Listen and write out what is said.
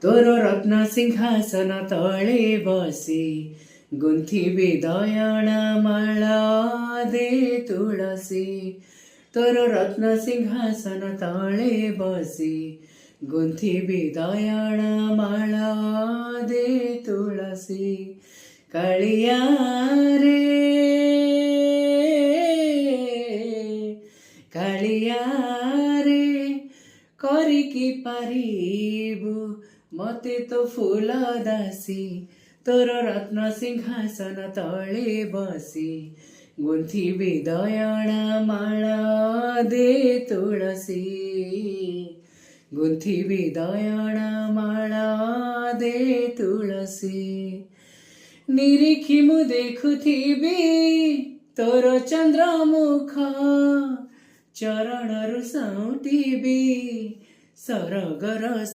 तोर रत्न सिंहासन तळे बसी गुंथिबी दयण माळा दे तुळसी तोर रत्न सिंहासन तळे बसी गुंथिबी दयण माळा दे तुळसी काळिया रे काळिया रे करिकी पारिबु मते तो फूल दासी तोर रत्न सिंहासन तळे बसी गुंथिबी दयण माळा दे तुळसी गुंथिबी दयण माळा दे तुळसी निरीखी मु देखुथिबी तोर चंद्रमुख चरणरु साउटिबी सरगर